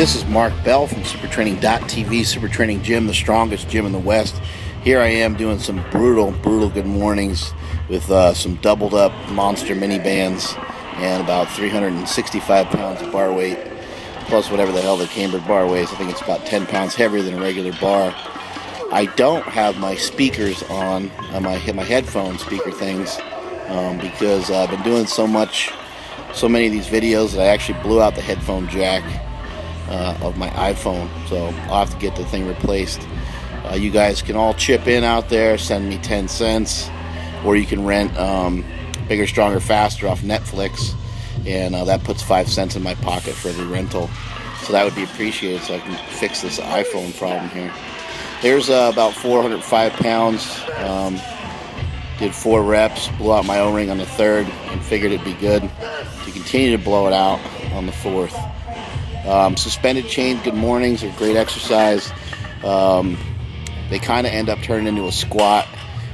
This is Mark Bell from supertraining.tv, Super Training Gym, the strongest gym in the West. Here I am doing some brutal good mornings with some doubled up monster mini bands and about 365 pounds of bar weight, plus whatever the hell the cambered bar weighs. I think it's about 10 pounds heavier than a regular bar. I don't have my speakers on, my headphone speaker things, because I've been doing so many of these videos that I actually blew out the headphone jack of my iPhone, so I'll have to get the thing replaced. You guys can all chip in out there, send me 10 cents, or you can rent Bigger, Stronger, Faster off Netflix, and that puts 5 cents in my pocket for every rental, so that would be appreciated so I can fix this iPhone problem here. There's about 405 pounds, did 4 reps, blew out my O-ring on the 3rd, and figured it'd be good to continue to blow it out on the 4th. Suspended chain good mornings are great exercise. They kind of end up turning into a squat.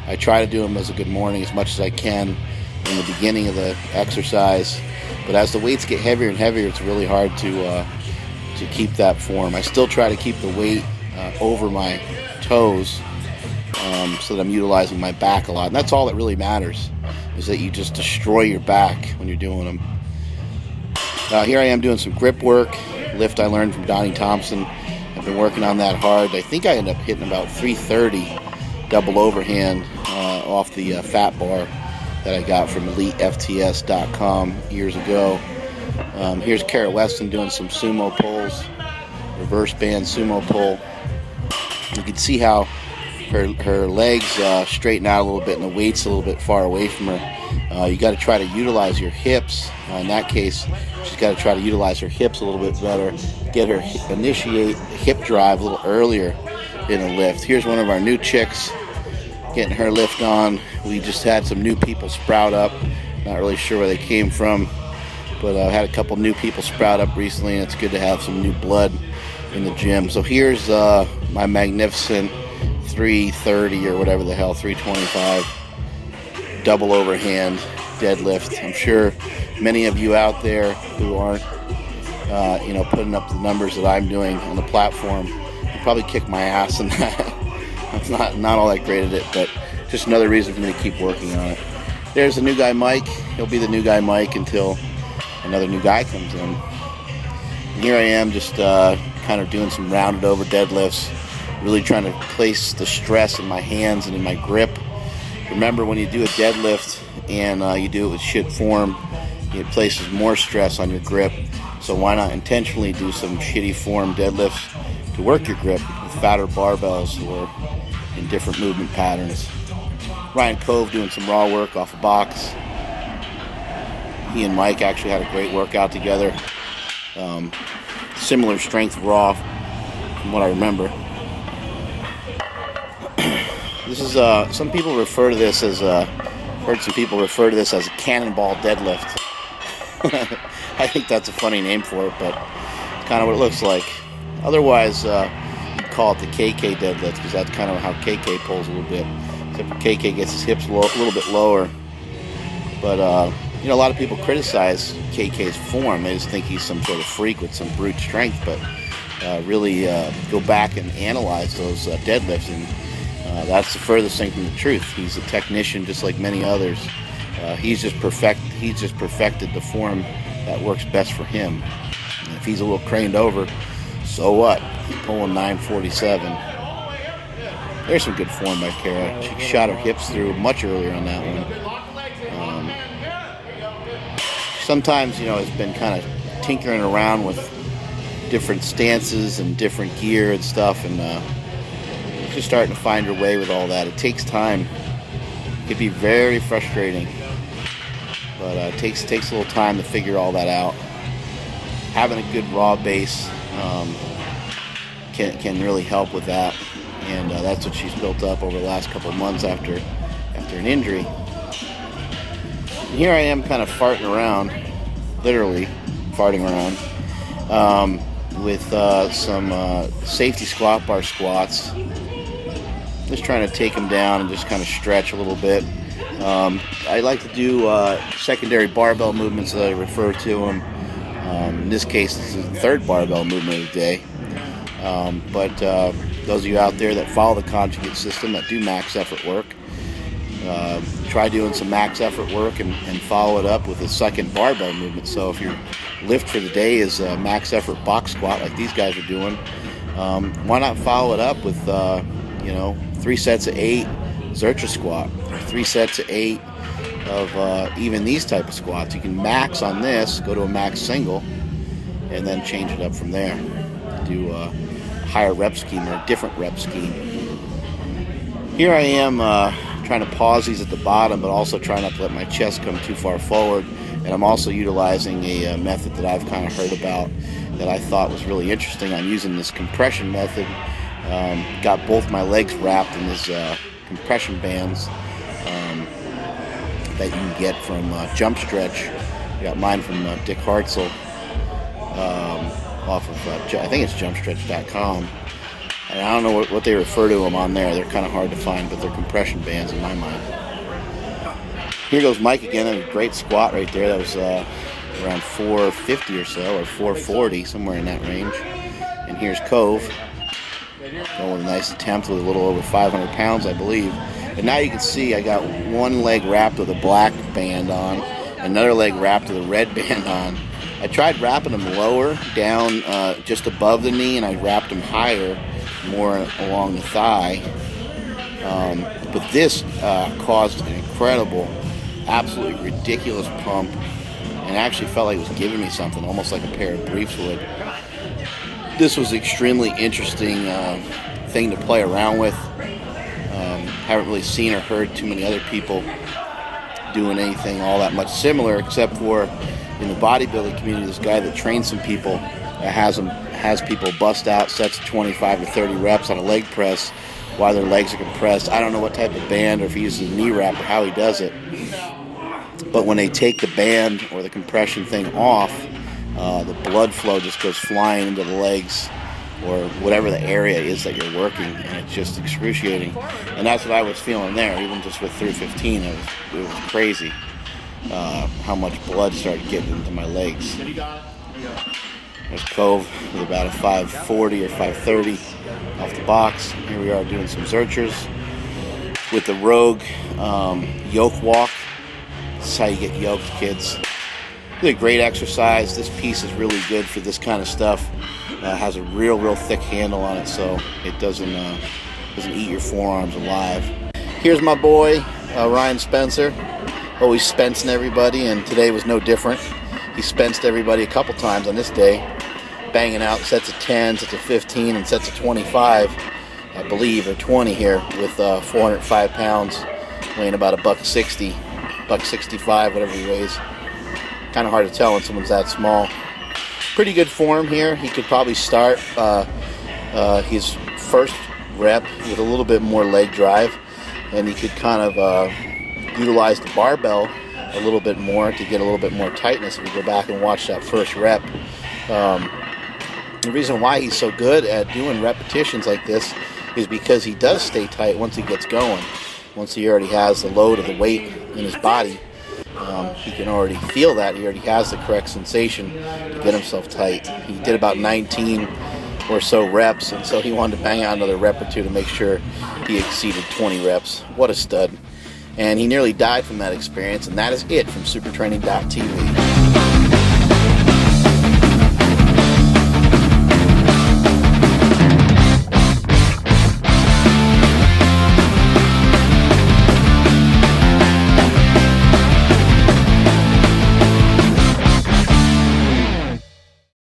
I try to do them as a good morning as much as I can in the beginning of the exercise, but as the weights get heavier and heavier, it's really hard to keep that form. I still try to keep the weight over my toes, so that I'm utilizing my back a lot, and that's all that really matters, is that you just destroy your back when you're doing them. Here I am doing some grip work, lift I learned from Donnie Thompson. I've been working on that hard. I think I ended up hitting about 330 double overhand off the fat bar that I got from EliteFTS.com years ago. Here's Cara doing some sumo pulls, reverse band sumo pull. You can see how her legs straighten out a little bit and the weight's a little bit far away from her. You got to try to utilize your hips. In that case, she's got to try to utilize her hips a little bit better, get her initiate hip drive a little earlier in a lift. Here's one of our new chicks getting her lift on. We just had some new people sprout up. Not really sure where they came from, but I had a couple new people sprout up recently, and it's good to have some new blood in the gym. So here's my magnificent 330 or whatever the hell, 325 double overhand deadlift. I'm sure many of you out there who aren't putting up the numbers that I'm doing on the platform will probably kick my ass in that. I'm not all that great at it, but just another reason for me to keep working on it. There's the new guy Mike. He'll be the new guy Mike until another new guy comes in. And here I am just kind of doing some rounded over deadlifts, really trying to place the stress in my hands and in my grip. Remember, when you do a deadlift and you do it with shit form, it places more stress on your grip. So why not intentionally do some shitty form deadlifts to work your grip with fatter barbells or in different movement patterns. Ryan Cove doing some raw work off a box. He and Mike actually had a great workout together. Similar strength raw from what I remember. This is some people refer to this as heard some people refer to this as a cannonball deadlift. I think that's a funny name for it, but it's kind of what it looks like. Otherwise, you'd call it the KK deadlift, because that's kind of how KK pulls a little bit. Except for KK gets his hips a little bit lower. But a lot of people criticize KK's form. They just think he's some sort of freak with some brute strength, but really go back and analyze those deadlifts, and that's the furthest thing from the truth. He's a technician just like many others. He's just perfected the form that works best for him. And if he's a little craned over, so what? He's pulling 947. There's some good form by Cara. She shot her hips through much earlier on that one. Sometimes, has been kind of tinkering around with different stances and different gear and stuff, and just starting to find her way with all that. It takes time. It can be very frustrating, but it takes a little time to figure all that out. Having a good raw base can really help with that, and that's what she's built up over the last couple of months after an injury. And here I am kind of farting around, literally farting around, with some safety squat bar squats. Just trying to take them down and just kind of stretch a little bit. I like to do secondary barbell movements, as I refer to them. In this case, this is the third barbell movement of the day. But those of you out there that follow the conjugate system, that do max effort work, try doing some max effort work and follow it up with a second barbell movement. So if your lift for the day is a max effort box squat like these guys are doing, why not follow it up with 3 sets of 8 Zercher squat, or 3 sets of 8 of even these type of squats. You can max on this, go to a max single, and then change it up from there. Do a higher rep scheme or a different rep scheme. Here I am trying to pause these at the bottom, but also trying not to let my chest come too far forward. And I'm also utilizing a method that I've kind of heard about that I thought was really interesting. I'm using this compression method. Got both my legs wrapped in this compression bands that you can get from Jump Stretch. I got mine from Dick Hartzell off of, I think it's jumpstretch.com. And I don't know what they refer to them on there. They're kind of hard to find, but they're compression bands in my mind. Here goes Mike again, a great squat right there. That was around 450 or so, or 440, somewhere in that range. And here's Cove, going with a nice attempt with a little over 500 pounds, I believe. And now you can see I got one leg wrapped with a black band on, another leg wrapped with a red band on. I tried wrapping them lower, down just above the knee, and I wrapped them higher, more along the thigh. But this caused an incredible, absolutely ridiculous pump, and actually felt like it was giving me something, almost like a pair of briefs would. This was an extremely interesting thing to play around with. Haven't really seen or heard too many other people doing anything all that much similar, except for in the bodybuilding community, this guy that trains some people that has people bust out sets of 25 to 30 reps on a leg press while their legs are compressed. I don't know what type of band, or if he uses a knee wrap, or how he does it. But when they take the band or the compression thing off, the blood flow just goes flying into the legs or whatever the area is that you're working, and it's just excruciating. And that's what I was feeling there, even just with 315. It was crazy how much blood started getting into my legs. There's Cove with about a 540 or 530 off the box. Here we are doing some Zerchers with the Rogue Yoke walk. This is how you get yoked, kids. Really great exercise. This piece is really good for this kind of stuff. Has a real thick handle on it, so it doesn't eat your forearms alive. Here's my boy Ryan Spencer, always spencing everybody, and today was no different. He spenced everybody a couple times on this day, banging out sets of 10, sets of 15, and sets of 25, I believe, or 20 here, with 405 pounds, weighing about $160, $165, whatever he weighs. Kind of hard to tell when someone's that small. Pretty good form here. He could probably start his first rep with a little bit more leg drive, and he could kind of utilize the barbell a little bit more to get a little bit more tightness if we go back and watch that first rep. The reason why he's so good at doing repetitions like this is because he does stay tight once he gets going. Once he already has the load of the weight in his body, he can already feel that. He already has the correct sensation to get himself tight. He did about 19 or so reps, and so he wanted to bang out another rep or two to make sure he exceeded 20 reps. What a stud. And he nearly died from that experience, and that is it from supertraining.tv.